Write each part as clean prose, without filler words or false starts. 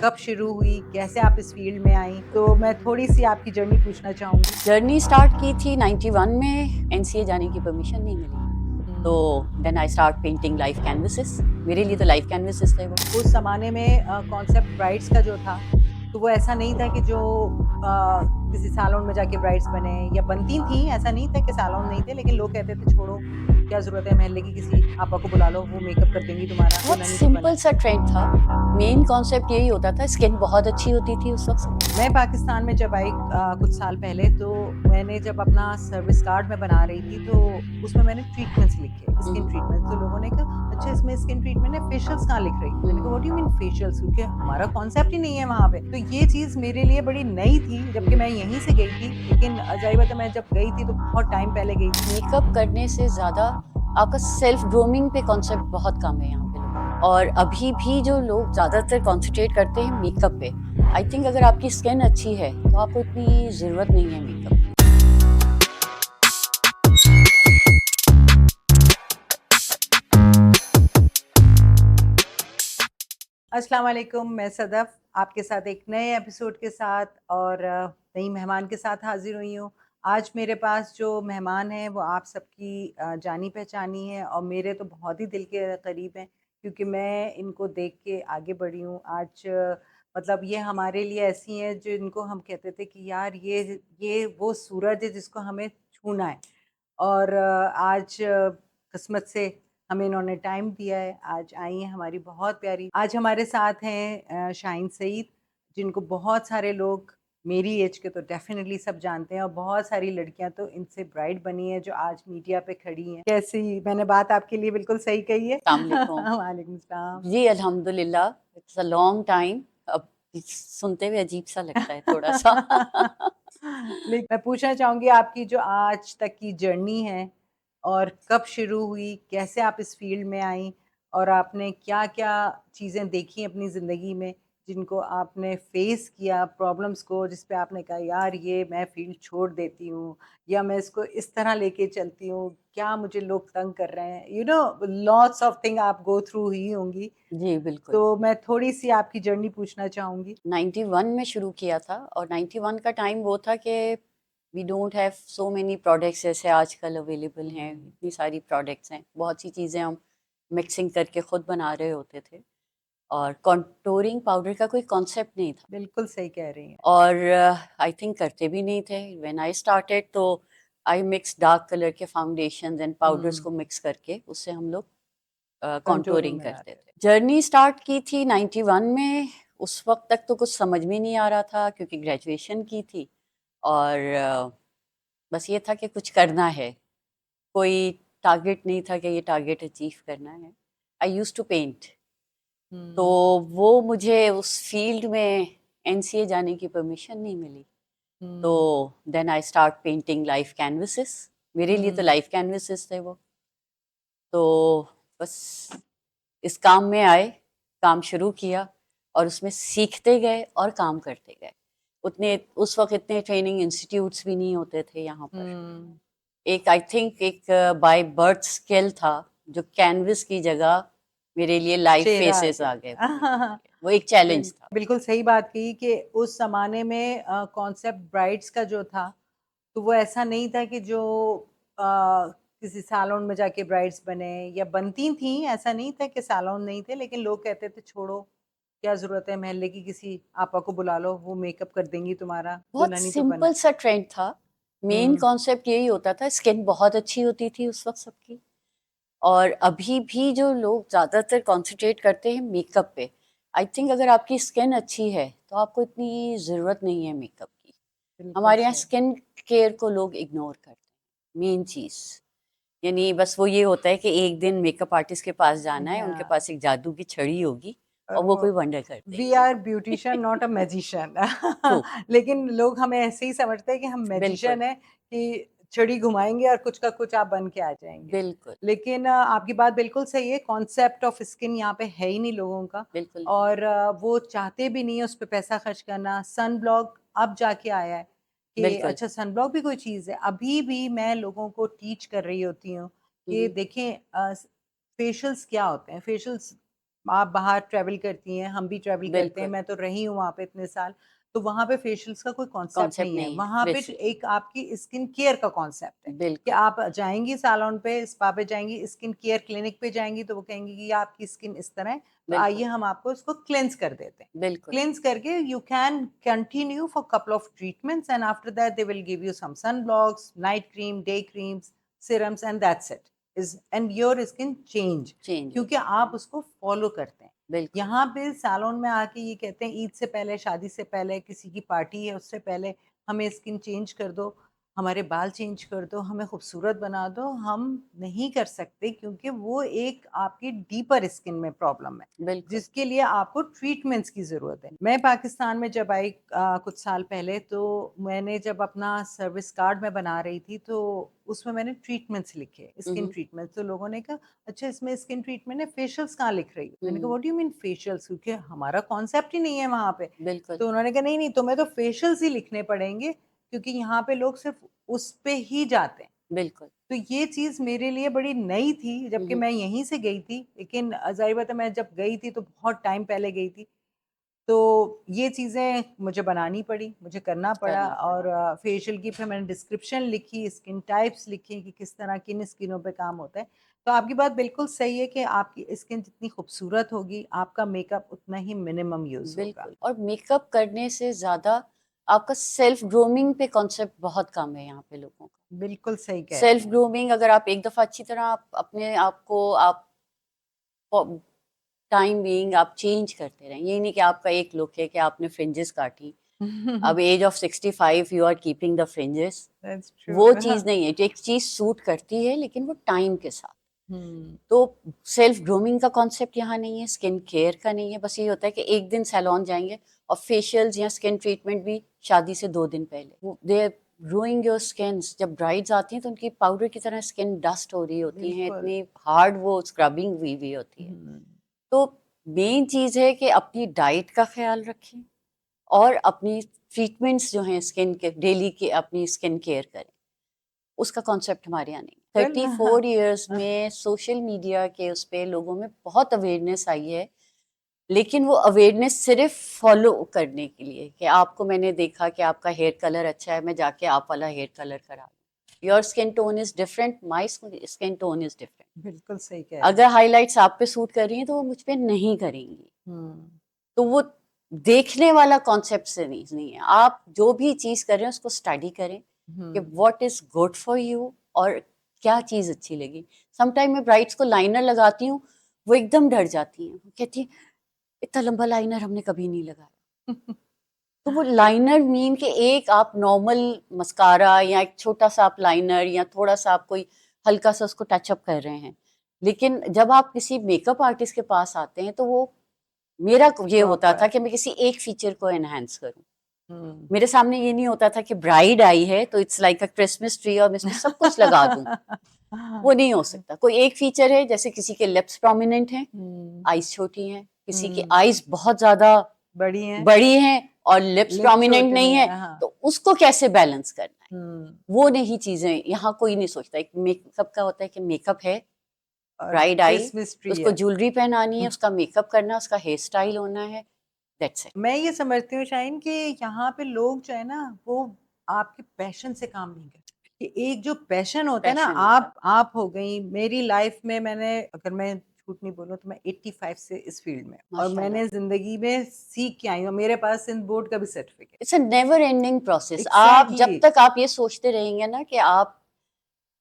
कब शुरू हुई, कैसे आप इस फील्ड में आई? तो मैं थोड़ी-सी आपकी जर्नी पूछना चाहूँगी। जर्नी स्टार्ट की थी 91 में। एनसीए जाने की परमिशन नहीं मिली, तो then I start painting live canvases. मेरे लिए तो लाइव कैनवसेस थे वो। उस ज़माने में कॉन्सेप्ट ब्राइड्स का जो था, तो वो ऐसा नहीं था कि जो किसी सैलून में जाके ब्राइड्स बने या बनती थीं, ऐसा नहीं था कि सैलून नहीं थे, लेकिन लोग कहते थे छोड़ो, क्या ज़रूरत है मोहल्ले की किसी आपा को बुला लो, वो मेकअप कर देंगी तुम्हारा, बहुत दुल्हन ही तो बना सिंपल है। सा ट्रेंड था। मेन कॉन्सेप्ट यही होता था, स्किन बहुत अच्छी होती थी उस वक्त। मैं पाकिस्तान में जब आई कुछ साल पहले, तो मैंने जब अपना सर्विस कार्ड मैं बना रही थी, तो उसमें मैंने ट्रीटमेंट्स लिखे, स्किन ट्रीटमेंट्स। तो लोगों ने कहा, "अच्छा, इसमें स्किन ट्रीटमेंट है, फेशियल्स कहाँ लिख रही हो?" मैंने कहा, "what do you mean facials?" क्योंकि हमारा कॉन्सेप्ट ही नहीं है वहाँ पे। तो ये चीज़ मेरे लिए बड़ी नई थी, जबकि मैं यहीं से गई थी, लेकिन ज़ाहिर बात है मैं जब गई थी तो बहुत टाइम पहले गई थी। मेकअप करने से ज़्यादा आपका सेल्फ ग्रूमिंग पे कॉन्सेप्ट बहुत कम है यहाँ पे लोग, और अभी भी जो लोग ज़्यादातर कॉन्सेंट्रेट करते हैं मेकअप पे। आई थिंक अगर आपकी स्किन अच्छी है तो आपको इतनी ज़रूरत नहीं है मेकअप की। अस्सलाम वालेकुम, मैं सदफ़ आपके साथ एक नए एपिसोड के साथ और नई मेहमान के साथ हाज़िर हुई हूँ। आज मेरे पास जो मेहमान हैं वो आप सबकी जानी-पहचानी है और मेरे तो बहुत ही दिल के करीब हैं, क्योंकि मैं इनको देख के आगे बढ़ी हूँ। आज मतलब ये हमारे लिए ऐसी हैं जिनको हम कहते थे कि यार ये वो सूरज है जिसको हमें छूना है। और आज किस्मत से हमें इन्होंने टाइम दिया है, आज आई हैं हमारी बहुत प्यारी। आज हमारे साथ हैं शाहीन सईद, जिनको बहुत सारे लोग मेरी एज के तो डेफ़िनिटली सब जानते हैं और बहुत सारी लड़कियाँ तो इनसे ब्राइड बनी हैं जो आज मीडिया पे खड़ी हैं। कैसी मैंने बात आपके लिए बिल्कुल सही कही है? अस्सलाम वालेकुम। वालेकुम सलाम। जी, अल्हम्दुलिल्लाह, इट्स अ लॉन्ग टाइम। अब सुनते हुए अजीब-सा लगता है थोड़ा-सा। लेकिन मैं पूछना चाहूँगी आपकी जो आज तक की जर्नी है और कब शुरू हुई, कैसे आप इस फ़ील्ड में आईं और आपने क्या-क्या चीज़ें देखी अपनी ज़िंदगी में, जिनको आपने फ़ेस किया प्रॉब्लम्स को, जिस पे आपने कहा यार ये मैं फ़ील्ड छोड़ देती हूँ या मैं इसको इस तरह लेके चलती हूँ, क्या मुझे लोग तंग कर रहे हैं, you know lots of thing आप गो थ्रू ही होंगी। जी, बिल्कुल। तो मैं थोड़ी-सी आपकी जर्नी पूछना चाहूँगी। 91 में शुरू किया था, और 91 का टाइम वो था कि we don't have so many products जैसे आजकल अवेलेबल हैं। इतनी सारी प्रोडक्ट्स हैं, बहुत सी चीज़ें हम मिक्सिंग करके खुद बना रहे होते थे, और कॉन्टूरिंग पाउडर का कोई कॉन्सेप्ट नहीं था, बिल्कुल सही कह रही हैं। और आई थिंक करते भी नहीं थे। व्हेन आई स्टार्टेड तो आई मिक्स डार्क कलर के फाउंडेशंस एंड पाउडर्स हुँ, को मिक्स करके उससे हम लोग कंटूरिंग कॉन्टूरिंग बना करते रहे थे। जर्नी स्टार्ट की थी 91 में। उस वक़्त तक तो कुछ समझ में नहीं आ रहा था, क्योंकि ग्रेजुएशन की थी, और बस ये था कि कुछ करना है। कोई टारगेट नहीं था कि ये टारगेट अचीव करना है। आई यूज्ड टू पेंट, तो हुँ, वो मुझे उस फ़ील्ड में एनसीए जाने की परमिशन नहीं मिली। तो hmm, then I start painting live canvases. मेरे लिए तो हुँ, लाइव कैनवसेस थे वो। तो बस इस काम में आए, काम शुरू किया, और उसमें सीखते गए और काम करते गए। उतने उस वक़्त इतने ट्रेनिंग इंस्टीट्यूट्स भी नहीं होते थे यहाँ पर। हुँ, एक आई थिंक एक बाय बर्थ स्किल था, जो कैनवस की जगह मेरे लिए लाइव चेहरा आ फेसेस आ गए वो मेरे गया। लिए। वो एक चैलेंज था। बिल्कुल सही बात कही कि उस ज़माने में कॉन्सेप्ट ब्राइड्स का जो था, तो वो ऐसा नहीं था कि जो किसी सैलून में जाके ब्राइड्स बने या बनती थीं, ऐसा नहीं था कि सैलून नहीं थे, लेकिन लोग कहते थे छोड़ो, क्या ज़रूरत है मोहल्ले की किसी आपा को बुला लो, वो मेकअप कर देंगी तुम्हारा, बहुत दुल्हन ही तो बना सिंपल है। सा ट्रेंड था। मेन हुँ, कॉन्सेप्ट यही होता था, स्किन बहुत अच्छी होती थी उस वक़्त सबकी। और अभी भी जो लोग ज़्यादातर कॉन्सेंट्रेट करते हैं मेकअप पे। आई थिंक अगर आपकी स्किन अच्छी है तो आपको इतनी ज़रूरत नहीं है मेकअप की। बिल्कुल हमारे यहाँ सही। स्किन केयर को लोग इग्नोर करते हैं, मेन चीज़। यानी बस वो ये होता है कि एक दिन मेकअप आर्टिस्ट के पास जाना है, उनके हाँ। पास एक जादू की छड़ी होगी, और वो वो कोई वंडर कर वी देंगे। Are beautician not a magician. True, लेकिन लोग हमें ऐसे ही समझते हैं कि हम बिल्कुल, मैजिशियन हैं कि छड़ी घुमाएँगे और कुछ का कुछ आप बन के आ जाएँगे। बिल्कुल, लेकिन आपकी बात बिल्कुल सही है, कॉन्सेप्ट ऑफ स्किन यहाँ पे है ही नहीं लोगों का बिल्कुल नहीं। और वो चाहते भी नहीं है उस पे पैसा खर्च करना। सन ब्लॉक अब जाके आया है कि बिल्कुल। अच्छा सन ब्लॉक भी कोई चीज़ है। अभी भी मैं लोगों को टीच कर रही होती हूँ हुँ, कि हुँ। देखें फेशियल्स क्या होते हैं? फेशियल्स आप बाहर ट्रैवल करती हैं, हम भी ट्रैवल करते हैं, बिल्कुल, मैं तो रही हूँ वहाँ पे इतने साल, तो वहाँ पे फेशियल्स का कोई कॉन्सेप्ट कॉन्सेप्ट नहीं है। नहीं है, वहाँ पे बेसिकली, एक आपकी स्किन केयर का कॉन्सेप्ट है कि बिल्कुल, आप जाएँगी सैलून पे, स्पा पे जाएँगी, स्किन केयर क्लिनिक पे जाएँगी, तो वो कहेंगे कि ये आपकी स्किन इस तरह है, तो आइए बिल्कुल, हम आपको इसको क्लेंज़ कर देते हैं। बिल्कुल, क्लेंज़ करके you can continue for couple of treatments and after that they will give you some sunblocks, night cream, day creams, serums and that's it. Is and your skin change change हो क्योंकि जाता आप है, उसको follow करते हैं। बिल्कुल, यहाँ पे सैलून में आके ये कहते हैं ईद से पहले, शादी से पहले, किसी की पार्टी है उससे पहले हमें स्किन चेंज कर दो, हमारे बाल चेंज कर दो, हमें खूबसूरत बना दो। हम नहीं कर सकते क्योंकि वो एक आपकी डीपर स्किन में प्रॉब्लम है, बिल्कुल, जिसके लिए आपको ट्रीटमेंट्स की ज़रूरत है। मैं पाकिस्तान में जब आई कुछ साल पहले तो मैंने जब अपना सर्विस कार्ड मैं बना रही थी तो उसमें मैंने ट्रीटमेंट्स लिखे, हुँ, स्किन हुँ, ट्रीटमेंट्स। तो लोगों ने कहा, "अच्छा इसमें स्किन ट्रीटमेंट है, फेशियल्स कहाँ लिख रही हो?" मैंने कहा, hmm, "what do you mean facials?" क्योंकि हमारा कॉन्सेप्ट ही नहीं है वहाँ पे। बिल्कुल, तो उन्होंने कहा, "नहीं, नहीं, तुम्हें तो फेशियल्स ही लिखने पड़ेंगे क्योंकि यहाँ पे लोग सिर्फ़ उस पे ही जाते हैं।" बिल्कुल, तो ये चीज़ मेरे लिए बड़ी नई थी, हुँ, जबकि हुँ, मैं यहीं से गई थी, लेकिन ज़ाहिर बात है मैं जब गई थी तो बहुत टाइम पहले गई थी। तो ये चीज़ें मुझे बनानी पड़ी, मुझे करना पड़ा करना और पड़ा, फेशियल की फिर मैंने डिस्क्रिप्शन लिखी, स्किन टाइप्स लिखी कि किस तरह किन स्किनों पे काम होता है। तो आपकी बात बिल्कुल सही है कि आपकी स्किन जितनी खूबसूरत होगी, आपका मेकअप उतना ही मिनिमम यूज़ होगा। बिल्कुल और मेकअप करने से ज़्यादा आपका सेल्फ ग्रूमिंग पे कॉन्सेप्ट बहुत कम है यहाँ पे लोगों का। बिल्कुल सही कह रही सेल्फ हैं। ग्रूमिंग अगर आप एक दफ़ा अच्छी तरह आप अपने आप को आप प टाइम बीइंग आप चेंज करते रहें। ये नहीं कि आपका एक लुक है कि आपने फ्रिंजेस काटी। अब age of 65 you are keeping the fringes that's वो ट्रू। चीज़ नहीं है। एक चीज़ सूट करती है लेकिन वो टाइम के साथ। हुँ, तो सेल्फ ग्रूमिंग का कॉन्सेप्ट यहाँ नहीं है, स्किन केयर का नहीं है, बस ये होता है कि एक दिन सैलून जाएँगे और फेशियल्स या स्किन ट्रीटमेंट भी शादी से 2 दिन पहले। वो दे आर रूइंग योर स्किन्स जब ब्राइड्स आती हैं तो उनकी पाउडर की तरह स्किन डस्ट हो रही होती हैं, बिल्कुल। इतनी हार्ड वो स्क्रबिंग हुई हुई होती है। हुँ, तो मेन चीज़ है कि अपनी डाइट का ख़्याल रखें और अपनी ट्रीटमेंट्स जो हैं स्किन के डेली के अपनी स्किन केयर करें। उसका कॉन्सेप्ट हमारे यहाँ नहीं। वेल 34 इयर्स में सोशल मीडिया के उस पे लोगों में बहुत अवेयरनेस आई है, लेकिन वो अवेयरनेस सिर्फ़ फ़ॉलो करने के लिए कि आपको मैंने देखा कि आपका हेयर कलर अच्छा है, मैं जाके आप वाला हेयर कलर करा लूँ। Your skin tone is different, my skin tone is different. बिल्कुल सही कह रही अगर हैं। हाइलाइट्स आप पे सूट कर रही हैं, तो वो मुझ पे नहीं करेंगी। हुँ, तो वो देखने वाला कॉन्सेप्ट से नहीं है। आप जो भी चीज़ कर रहे हैं उसको स्टडी करें कि hmm, what is good for you और क्या चीज़ अच्छी लगी। समटाइम मैं ब्राइड्स को लाइनर लगाती हूँ, वो एकदम डर जाती हैं। वो कहती हैं, "इतना लंबा लाइनर हमने कभी नहीं लगाया।" तो वो लाइनर मीन कि एक आप नॉर्मल मस्कारा या एक छोटा-सा आप लाइनर या थोड़ा-सा आप कोई हल्का-सा उसको टच अप कर रहे हैं। लेकिन जब आप किसी मेकअप आर्टिस्ट के पास आते हैं, तो वो मेरा ये होता था प्रॉपर। कि मैं किसी एक फीचर को एनहांस करूँ। हुँ। मेरे सामने ये नहीं होता था कि ब्राइड आई है तो it's like a Christmas tree और मैं इसमें सब कुछ लगा दूँ, वो नहीं हो सकता। कोई एक फीचर है जैसे किसी के लिप्स प्रोमिनेंट हैं, हुँ, आइज़ छोटी हैं, किसी की हुँ, आइज़ बहुत ज़्यादा बड़ी हैं, बड़ी हैं और लिप्स लिप्स प्रोमिनेंट छोटे नहीं हैं, है, हाँ। तो उसको कैसे बैलेंस करना है? हुँ, वो नहीं चीज़ें यहाँ कोई नहीं सोचता। एक मेकअप का होता है कि मेकअप है, और ब्राइड आई, क्रिसमस ट्री उसको है। ज्वेलरी पहनानी है, हुँ, उसका मेकअप करना है, उसका हेयर स्टाइल होना है, दैट्स इट। मैं ये समझती हूँ शाहीन कि यहाँ पे लोग जो है ना, वो आपके पैशन से काम नहीं करते। कि एक जो पैशन होता है ना, पैशन होता है। आप हो गई, मेरी लाइफ़ में मैंने अगर मैं झूठ नहीं बोलूँ तो मैं 85 से इस फ़ील्ड में और माशाल्लाह। मैंने ज़िंदगी में सीख के आई हूँ। मेरे पास सिंध बोर्ड का भी certificate it's a never ending process. आप जब एग्ज़ैक्टली तक आप ये सोचते रहेंगे ना कि आप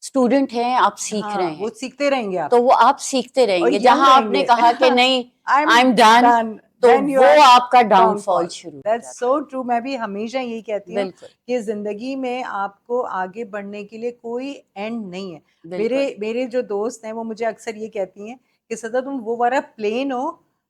स्टूडेंट हैं, आप सीख रहे हाँ, वो हैं, सीखते रहेंगे आप तो वो आप सीखते और रहेंगे। यंग जहाँ आपने रहेंगे। कहा कि नहीं I am I am done, done, तो देन यू वो आर आपका डाउनफॉल डाउनफॉल। शुरू हो दैट्स जाता सो है। ट्रू मैं भी हमेशा यही कहती हूँ बिल्कुल, कि ज़िंदगी में आपको आगे बढ़ने के लिए कोई एंड नहीं है। बिल्कुल, मेरे मेरे जो दोस्त हैं वो मुझे अक्सर ये कहती हैं कि सदा तुम वो वाला प्लेन हो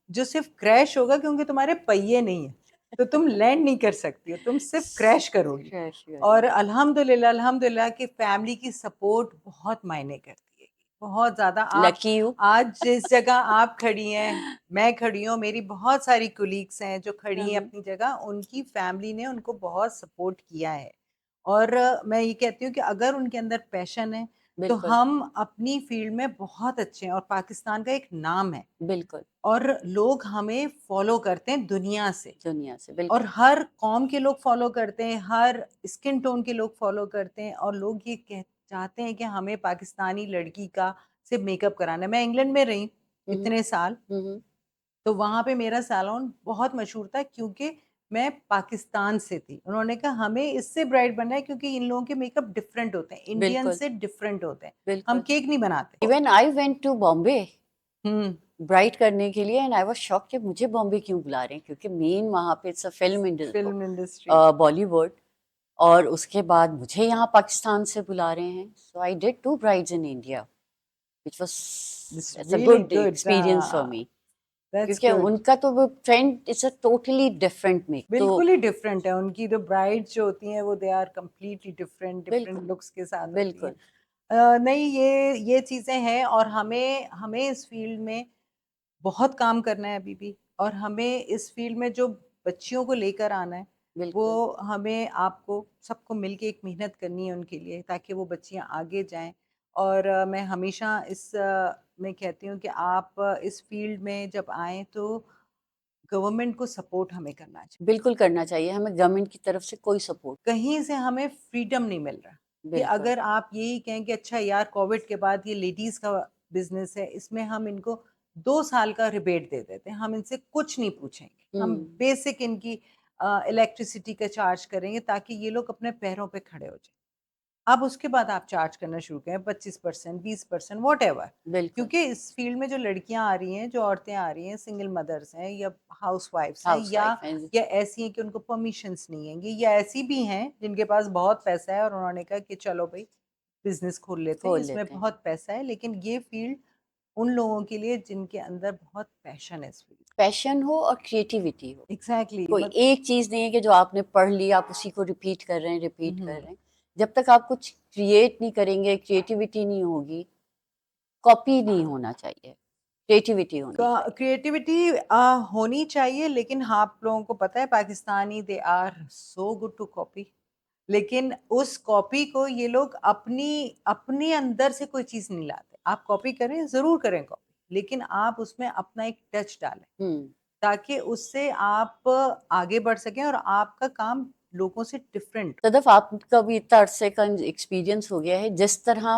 जो सिर्फ़ क्रैश होगा क्योंकि तुम्हारे पहिए नहीं हैं। तो तुम लैंड नहीं कर सकती हो, तुम सिर्फ़ क्रैश करोगी। क्रैश और करेंगे। अल्हम्दुलिल्लाह कि फैमिली की सपोर्ट बहुत मायने करती है। बहुत ज़्यादा आप लकी यू। आज जिस जगह आप खड़ी हैं, मैं खड़ी हूँ, मेरी बहुत सारी कलीग्स हैं जो खड़ी हुँ, हैं हुँ। अपनी जगह, उनकी फैमिली ने उनको बहुत सपोर्ट किया है। और मैं ये कहती हूँ कि अगर उनके अंदर पैशन है, तो बिल्कुल, हम अपनी फील्ड में बहुत अच्छे हैं और पाकिस्तान का एक नाम है बिल्कुल, और लोग हमें फॉलो करते हैं दुनिया से दुनिया से और बिल्कुल, हर कौम के लोग फॉलो करते हैं, हर स्किन टोन के लोग फॉलो करते हैं और लोग ये कह चाहते हैं कि हमें पाकिस्तानी लड़की का से मेकअप कराना है। मैं इंग्लैंड में रही हुँ, हुँ, इतने साल, हुँ, हुँ, तो वहाँ पे मेरा सैलून बहुत मशहूर था क्योंकि मैं पाकिस्तान से थी। उन्होंने कहा हमें इससे ब्राइट बनना है क्योंकि इन लोगों के मेकअप डिफरेंट होते हैं, इंडियन बिल्कुल, से डिफरेंट होते हैं। हम बिल्कुल। केक नहीं बनाते। Even I went to Bombay हुँ, ब्राइट करने के लिए एंड आई वाज़ शॉक्ड कि मुझे बॉम्बे क्यों बुला रहे हैं क्योंकि मेन वहाँ पे it's a film industry Bollywood और उसके बाद मुझे यहाँ पाकिस्तान से बुला रहे हैं। So I did 2 brides in India which was it's it's a really good good experience for me that's क्योंकि गुड। उनका तो वो trend it's a totally different make तो बिल्कुल ही डिफरेंट है, उनकी जो ब्राइड्स जो होती हैं वो they are completely different different बिल्कुल, लुक्स के साथ होती हैं। बिल्कुल, नहीं ये चीज़ें हैं और हमें हमें इस फ़ील्ड में बहुत काम करना है अभी भी और हमें इस फ़ील्ड में जो बच्चियों को लेकर आना है, बिल्कुल। वो हमें आपको सबको मिलके एक मेहनत करनी है उनके लिए ताकि वो बच्चियाँ आगे जाएँ। और मैं हमेशा मैं कहती हूँ कि आप इस फ़ील्ड में जब आएँ तो गवर्नमेंट को सपोर्ट हमें करना चाहिए। बिल्कुल करना चाहिए, हमें गवर्नमेंट की तरफ से कोई सपोर्ट कहीं से हमें फ्रीडम नहीं मिल रहा कि बिल्कुल, अगर आप यही कहें कि अच्छा यार कोविड के बाद ये लेडीज़ का बिज़नेस है, इसमें हम इनको 2 साल का रिबेट दे देते हैं, हम इनसे कुछ नहीं पूछेंगे। हम हुँ, बेसिक इनकी इलेक्ट्रिसिटी का चार्ज करेंगे ताकि ये लोग अपने पैरों पे खड़े हो जाएँ। अब उसके बाद आप चार्ज करना शुरू करें 25% 20% व्हाटएवर बिल्कुल, क्योंकि इस फील्ड में जो लड़कियां आ रही हैं, जो औरतें आ रही हैं, सिंगल मदर्स हैं या हाउसवाइफ्स हैं हाउसवाइफ हैं, या ऐसी हैं कि उनको परमिशंस नहीं हैं या ऐसी भी हैं जिनके पास बहुत पैसा है और उन्होंने कहा कि चलो भई बिज़नेस खोल लेते हैं, खोल इसमें लेते हैं। बहुत पैसा है लेकिन ये फील्ड उन लोगों के लिए जिनके अंदर बहुत पैशन है इस फील्ड। पैशन हो और क्रिएटिविटी हो। एग्ज़ैक्टली कोई मत एक चीज़ नहीं है कि जो आपने पढ़ ली, आप उसी को रिपीट कर हुँ। रहे हैं। जब तक आप कुछ क्रिएट नहीं करेंगे, क्रिएटिविटी नहीं होगी, कॉपी नहीं होना चाहिए, क्रिएटिविटी होनी चाहिए। क्रिएटिविटी होनी चाहिए लेकिन हाँ, आप लोगों को पता है Pakistani they are so good to copy लेकिन उस कॉपी को ये लोग अपनी अपने अंदर से कोई चीज़ नहीं लाते। आप कॉपी करें, ज़रूर करें कॉपी, लेकिन आप उसमें अपना एक टच डालें, हुँ। ताकि उससे आप आगे बढ़ सकें और आपका काम लोगों से डिफरेंट हो। सदफ आपका भी इतना अरसे का एक्सपीरियंस हो गया है, जिस तरह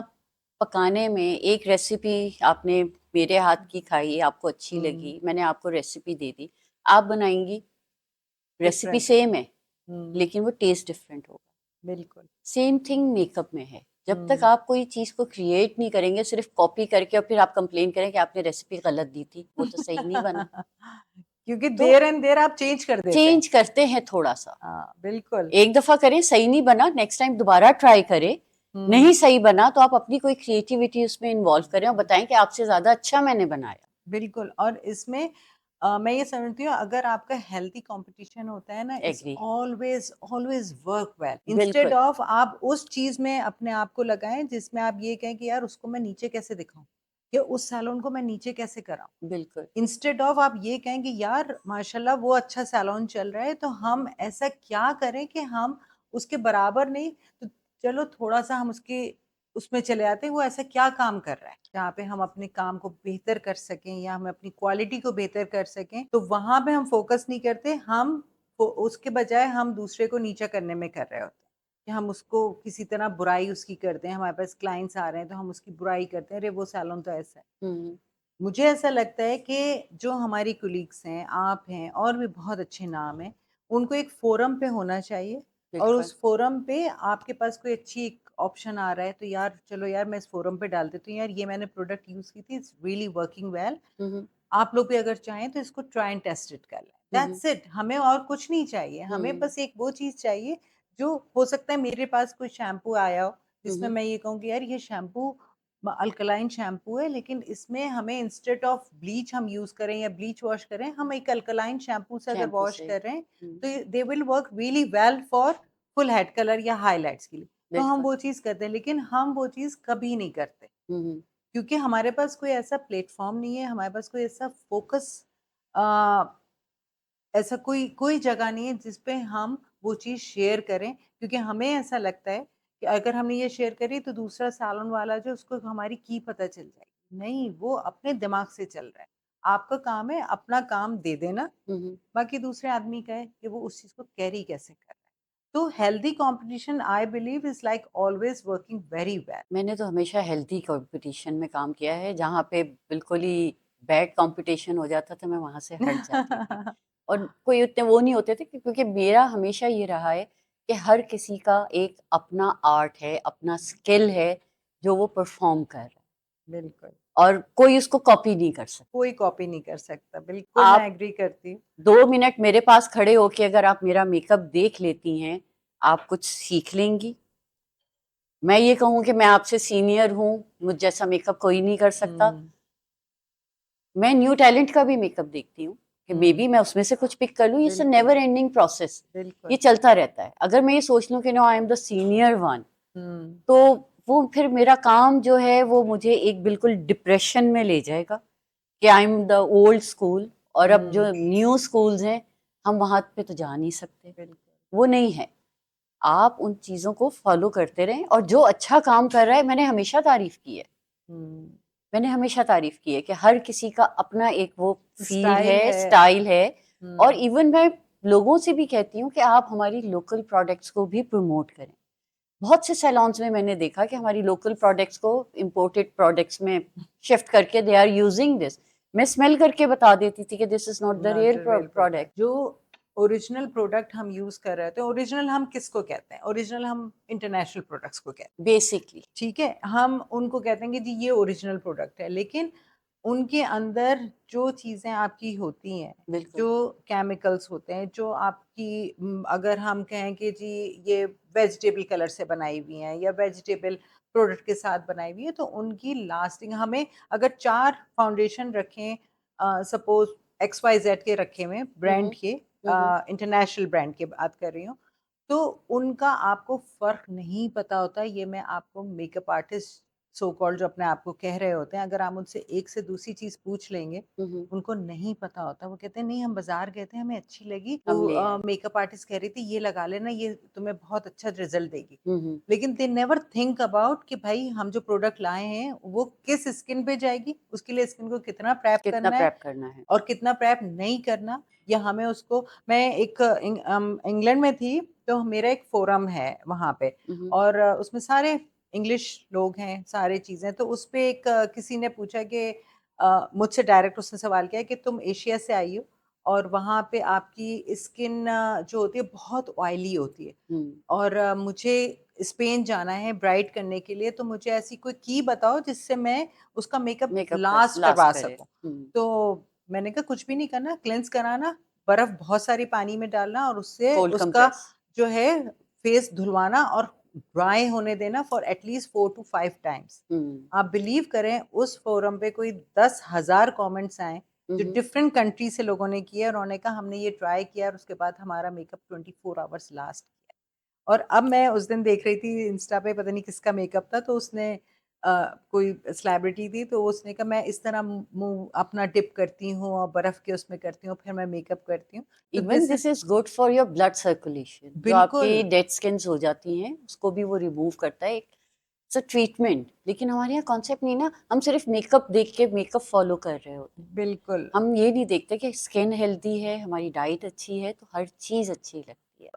पकाने में एक रेसिपी आपने मेरे हाथ की खाई, आपको अच्छी हुँ, लगी, मैंने आपको रेसिपी दे दी। आप बनाएँगी, रेसिपी डिफरेंट सेम है, हुँ, लेकिन वो टेस्ट डिफरेंट होगा। बिल्कुल। सेम थिंग मेकअप में है। जब तक हुँ। आप कोई चीज़ को क्रिएट नहीं करेंगे, सिर्फ़ कॉपी करके और फिर आप कंप्लेन करें कि आपने रेसिपी गलत दी थी, वो तो सही नहीं बना। क्योंकि तो देयर एंड देयर आप चेंज कर देते हैं। चेंज करते हैं थोड़ा-सा। हाँ, बिल्कुल। एक दफ़ा करें, सही नहीं बना, नेक्स्ट टाइम दोबारा ट्राई करें। हुँ, नहीं सही बना तो आप अपनी कोई क्रिएटिविटी उसमें इन्वॉल्व करें और बताएँ कि आपसे ज़्यादा अच्छा मैंने बनाया। बिल्कुल और इसमें मैं ये समझती हूँ अगर आपका हेल्थी कंपटीशन होता है ना it's agree, always always work well instead बिल्कुल, ऑफ आप उस चीज़ में अपने आप को लगाएँ जिसमें आप ये कहें कि यार उसको मैं नीचे कैसे दिखाऊँ? या उस सैलून को मैं नीचे कैसे कराऊँ? बिल्कुल, इंस्टेड ऑफ आप ये कहें कि यार माशाल्लाह वो अच्छा सैलून चल रहा है तो हम ऐसा क्या करें कि हम उसके बराबर नहीं तो चलो थोड़ा-सा हम उसके उसमें चले आते हैं वो ऐसा क्या काम कर रहा है जहाँ पे हम अपने काम को बेहतर कर सकें या हम अपनी क्वालिटी को बेहतर कर सकें तो वहाँ पे हम फोकस नहीं करते हम उसके बजाय हम दूसरे को नीचा करने में कर रहे होते हैं कि हम उसको किसी तरह बुराई उसकी करते हैं हमारे पास क्लाइंट्स आ रहे हैं तो हम उसकी बुराई करते हैं अरे वो सैलून तो ऐसा है हुँ, मुझे ऐसा लगता है कि जो हमारी कोलीग्स हैं, आप हैं और भी बहुत अच्छे नाम हैं, उनको एक फ़ोरम पे होना चाहिए और बिल्कुल, उस फ़ोरम पे आपके पास कोई अच्छी एक ऑप्शन आ रहा है, तो यार चलो यार मैं इस फ़ोरम पे डाल देती हूँ, यार ये मैंने प्रोडक्ट यूज़ की थी, इट्स रियली वर्किंग वेल। हुँ, हुँ, आप लोग भी अगर चाहें तो इसको ट्राई एंड टेस्ट इट कर लें। हुँ, हुँ, दैट्स इट हमें और कुछ नहीं चाहिए, हमें हुँ, बस एक वो चीज़ चाहिए जो हो सकता है मेरे पास कोई शैम्पू आया हो, हुँ, जिसमें हुँ, मैं ये कहूँ कि यार ये शैम्पू अल्कलाइन शैम्पू है लेकिन इसमें हमें इंस्टेड ऑफ ब्लीच हम यूज़ करें या ब्लीच वॉश करें, हम एक अल्कलाइन शैम्पू से अगर शैम्पू वॉश से, कर रहे हैं, हुँ, तो they will work really well for full head colour या हाइलाइट्स के लिए। तो हम बिल्कुल, वो चीज़ करते हैं, लेकिन हम वो चीज़ कभी नहीं करते। हुँ, हुँ, क्योंकि हमारे पास कोई ऐसा प्लेटफ़ॉर्म नहीं है, हमारे पास कोई ऐसा फ़ोकस अ, ऐसा कोई कोई जगह नहीं है जिस पे हम वो चीज़ शेयर करें क्योंकि हमें ऐसा लगता है कि अगर हमने ये शेयर करी तो दूसरा सैलून वाला जो उसको हमारी की पता चल जाएगी। नहीं, वो अपने दिमाग से चल रहा है। आपका काम है अपना काम दे देना, बाकी दूसरे आदमी का है कि वो उस चीज़ को कैरी कैसे कर रहा है। तो healthy competition I believe is like always working very well. मैंने तो हमेशा हेल्दी कंपटीशन में काम किया है, जहाँ पे बिल्कुल ही बैड कंपटीशन हो जाता था, मैं वहाँ से हट जाती थी। और कोई उतने वो नहीं होते थे क्योंकि मेरा हमेशा ये रहा है कि हर किसी का एक अपना आर्ट है, अपना स्किल है, जो वो परफॉर्म कर रहा है बिल्कुल, और कोई उसको कॉपी नहीं कर सकता। कोई कॉपी नहीं कर सकता। बिल्कुल मैं आप एग्री करती हूँ। 2 मिनट मेरे पास खड़े होके अगर आप मेरा मेकअप देख लेती हैं, आप कुछ सीख लेंगी। मैं ये कहूँ कि मैं आपसे सीनियर हूँ, मुझ जैसा मेकअप कोई नहीं कर सकता। हुँ, मैं न्यू टैलेंट का भी मेकअप देखती हूँ कि मे हुँ, बी मैं उसमें से कुछ पिक कर लूँ। इट्स अ बिल्कुल, नेवर एंडिंग प्रोसेस, ये बिल्कुल। चलता रहता है। अगर मैं ये सोच लूँ कि no I am the senior one, hmm, तो वो फिर मेरा काम जो है वो मुझे एक बिल्कुल डिप्रेशन में ले जाएगा कि आई एम द ओल्ड स्कूल, और अब जो हुँ, न्यू स्कूल्स हैं हम वहाँ पे तो जा नहीं सकते। बिल्कुल। वो नहीं है। आप उन चीज़ों को फॉलो करते रहें, और जो अच्छा काम कर रहा है, मैंने हमेशा तारीफ की है। हुँ, मैंने हमेशा तारीफ की है कि हर किसी का अपना एक वो फील स्टाइल है, है। स्टाइल है। और हुँ, इवन मैं लोगों से भी कहती हूँ कि आप हमारी लोकल प्रोडक्ट्स को भी प्रमोट करें। बहुत से सैलून्स में मैंने देखा कि हमारी लोकल प्रोडक्ट्स को इम्पोर्टेड प्रोडक्ट्स में शिफ्ट करके दे आर यूजिंग दिस। मैं स्मेल करके बता देती थी कि this is not the not real the real product. Product. जो ओरिजिनल प्रोडक्ट हम यूज़ कर रहे थे, ओरिजिनल हम किसको कहते हैं? ओरिजिनल हम इंटरनेशनल प्रोडक्ट्स को कहते हैं। बेसिकली। ठीक है? हम उनको कहते हैं कि जी ये ओरिजिनल प्रोडक्ट है, लेकिन उनके अंदर जो चीज़ें आपकी होती हैं, बिल्कुल। जो केमिकल्स होते हैं, जो आपकी अगर हम कहें कि जी ये वेजिटेबल कलर से बनाई हुई हैं या वेजिटेबल प्रोडक्ट के साथ बनाई हुई है, तो उनकी लास्टिंग हमें अगर 4 फाउंडेशन रखें सपोज़ XYZ के रखे हुए हैं ब्रांड हम्म। के हम्म। इंटरनेशनल ब्रांड की बात कर रही हूँ, तो उनका आपको फ़र्क नहीं पता होता। ये मैं आपको मेकअप आर्टिस्ट सो कॉल्ड जो अपने आप को कह रहे होते हैं, अगर आप उनसे एक से दूसरी चीज़ पूछ लेंगे, हम्म। उनको नहीं पता होता। वो कहते हैं नहीं हम बाज़ार गए थे, हमें अच्छी लगी, हम वो ले आए। मेकअप आर्टिस्ट कह रही थी ये लगा लेना, ये तुम्हें बहुत अच्छा रिज़ल्ट देगी। हम्म। लेकिन दे नेवर थिंक अबाउट कि भाई हम जो प्रोडक्ट लाए हैं, वो किस स्किन पे जाएगी, उसके लिए स्किन को कितना प्रेप कितना करना है प्रेप करना है। और कितना प्रेप नहीं करना, या हमें उसको मैं एक इंग्लैंड में थी, तो मेरा एक फ़ोरम है वहाँ पे हम्म। और उसमें सारे इंग्लिश लोग हैं, सारी चीज़ें। तो उसपे एक किसी ने पूछा कि मुझसे डायरेक्ट उसने सवाल किया कि तुम एशिया से आई हो और वहाँ पे आपकी स्किन जो होती है बहुत ऑयली होती है हम्म। और मुझे स्पेन जाना है ब्राइट करने के लिए, तो मुझे ऐसी कोई की बताओ जिससे मैं उसका मेकअप मेकअप कर लास्ट लास्ट करवा करे। सकूँ। तो मैंने कहा कुछ भी नहीं करना, क्लेंज़ कराना, बर्फ़ बहुत सारी पानी में डालना और उससे कोल्ड उसका कंप्रेस। जो है फेस धुलवाना और ड्राई होने देना for at least 4 to 5 times. Hmm. आप बिलीव करें उस फ़ोरम पे कोई 10,000 कमेंट्स आए, जो हम्म। डिफरेंट कंट्री से लोगों ने किए और उन्होंने कहा हमने ये ट्राई किया और उसके बाद हमारा मेकअप 24 आवर्स लास्ट किया। और अब मैं उस दिन देख रही थी इंस्टा पे पता नहीं किसका मेकअप था, तो उसने कोई सेलिब्रिटी थी तो उसने कहा मैं इस तरह मुँह अपना डिप करती हूँ और बर्फ़ के उसमें करती हूँ, फिर मैं मेकअप करती हूँ। तो even this this is is good for your blood circulation, जो बिल्कुल, आपकी डेड स्किन्स हो जाती हैं उसको भी वो रिमूव करता है। It's a treatment. लेकिन हमारे यहाँ कॉन्सेप्ट नहीं ना, हम सिर्फ मेकअप देख के मेकअप फॉलो कर रहे होते हैं। बिल्कुल। हम ये नहीं देखते कि स्किन हेल्दी है, हमारी डाइट अच्छी है, तो हर चीज़ अच्छी लगती है।